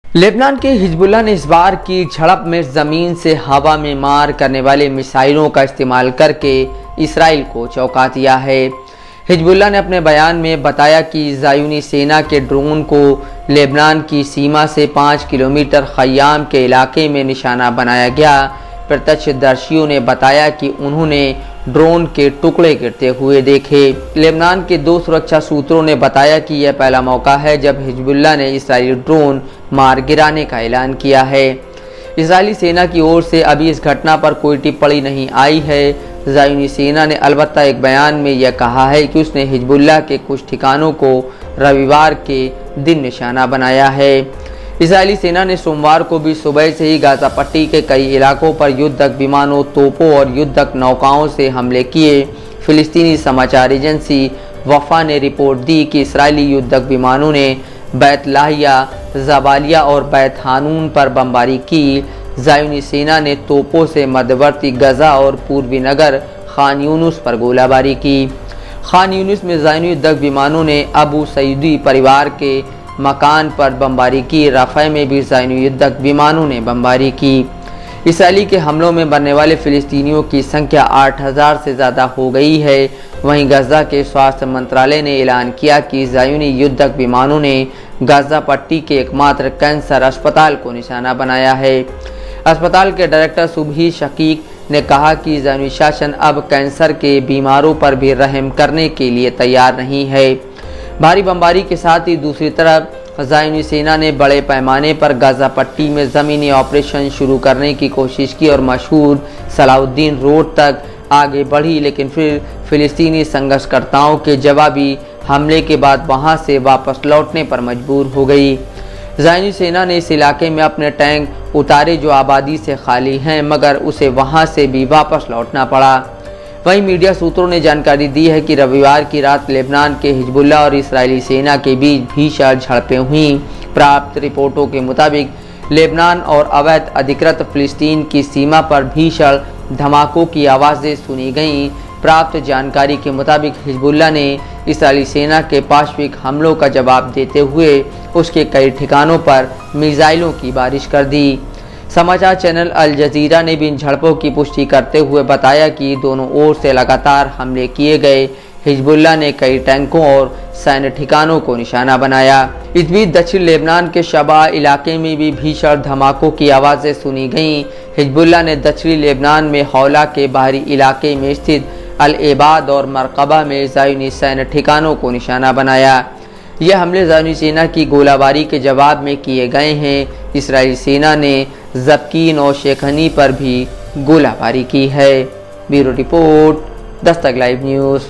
Lebanon के Hezbollah ने इस बार की झड़प में ज़मीन से हवा में मार करने वाले मिसाइलों का इस्तेमाल करके इसराइल को चौंका दिया है। हिजबुल्लाह ने अपने बयान में बताया कि ज़ायूनी सेना के ड्रोन को लेबनान की सीमा से 5 किलोमीटर ख़याम के इलाके में निशाना बनाया गया। प्रत्यक्षदर्शियों ने बताया कि उन्होंने ड्रोन के टुकड़े गिरते हुए देखे। लेबनान के 2 सुरक्षा सूत्रों ने बताया कि यह पहला मौका है जब हिजबुल्लाह ने इजरायली ड्रोन मार गिराने का ऐलान किया है। इजरायली सेना की ओर से अभी इस घटना पर कोई टिप्पणी नहीं आई है। ज़ायूनी सेना ने अलबत्ता एक बयान में यह कहा है कि उसने हिजबुल्लाह के कुछ ठिकानों को रविवार के दिन निशाना बनाया है। इजरायली सेना ने सोमवार को भी सुबह से ही गाज़ा पट्टी के कई इलाकों पर युद्धक विमानों, तोपों और युद्धक नौकाओं से हमले किए। फिलिस्तीनी समाचार एजेंसी वफा ने रिपोर्ट दी कि इजरायली युद्धक विमानों ने बैत लाहिया, जबालिया और बैत हानून पर बमबारी की। ज़ायूनी सेना ने तोपों से मध्यवर्ती गजा और पूर्वी नगर खान यूनुस पर गोलाबारी की। खान यूनुस में ज़ायूनी युद्धक विमानों ने अबू सईदी परिवार के मकान पर बमबारी की। रफ़ा में भी ज़ायूनी युद्धक विमानों ने बमबारी की। इसराइली के हमलों में मरने वाले फ़िलिस्तीनियों की संख्या 8000 से ज़्यादा हो गई है। वहीं गजा के स्वास्थ्य मंत्रालय ने ऐलान किया कि ज़ायूनी युद्धक विमानों ने गजा पट्टी के एकमात्र कैंसर अस्पताल को निशाना बनाया है। अस्पताल के डायरेक्टर सुबही शकीक ने कहा कि ज़ायूनी शासन अब कैंसर के बीमारों पर भी रहम करने के लिए तैयार नहीं है। भारी बमबारी के साथ ही दूसरी तरफ ज़ायूनी सेना ने बड़े पैमाने पर गाज़ा पट्टी में ज़मीनी ऑपरेशन शुरू करने की कोशिश की और मशहूर सलाहुद्दीन रोड तक आगे बढ़ी, लेकिन फिर फ़िलिस्तीनी संघर्षकर्ताओं के जवाबी हमले के बाद वहां से वापस लौटने पर मजबूर हो गई। ज़ायूनी सेना ने इस इलाके में अपने टैंक उतारे जो आबादी से खाली हैं, मगर उसे वहां से भी वापस लौटना पड़ा। वहीं मीडिया सूत्रों ने जानकारी दी है कि रविवार की रात लेबनान के हिजबुल्लाह और इजरायली सेना के बीच भीषण झड़पें हुईं। प्राप्त रिपोर्टों के मुताबिक लेबनान और अवैध अधिकृत फ़िलिस्तीन की सीमा पर भीषण धमाकों की आवाज़ें सुनी गईं। प्राप्त जानकारी के मुताबिक हिजबुल्लाह ने इजरायली सेना के पाशविक हमलों का जवाब देते हुए उसके कई ठिकानों पर मिसाइलों की बारिश कर दी। समाचार चैनल अल जजीरा ने भी इन झड़पों की पुष्टि करते हुए बताया कि दोनों ओर से लगातार हमले किए गए। हिजबुल्लाह ने कई टैंकों और सैन्य ठिकानों को निशाना बनाया। इस बीच दक्षिण लेबनान के शबा इलाके में भी भीषण धमाकों की आवाज़ें सुनी गईं। हिजबुल्लाह ने दक्षिणी लेबनान में हौला के बाहरी इलाके में स्थित अल एबाद और मरकबा में ज़ायूनी सैन्य ठिकानों को निशाना बनाया। यह हमले ज़ायूनी सेना की गोलाबारी के जवाब में किए गए हैं। इजरायली सेना ने ज़बकीन और शेखनी पर भी गोलाबारी की है। Bureau report, Dastak live news.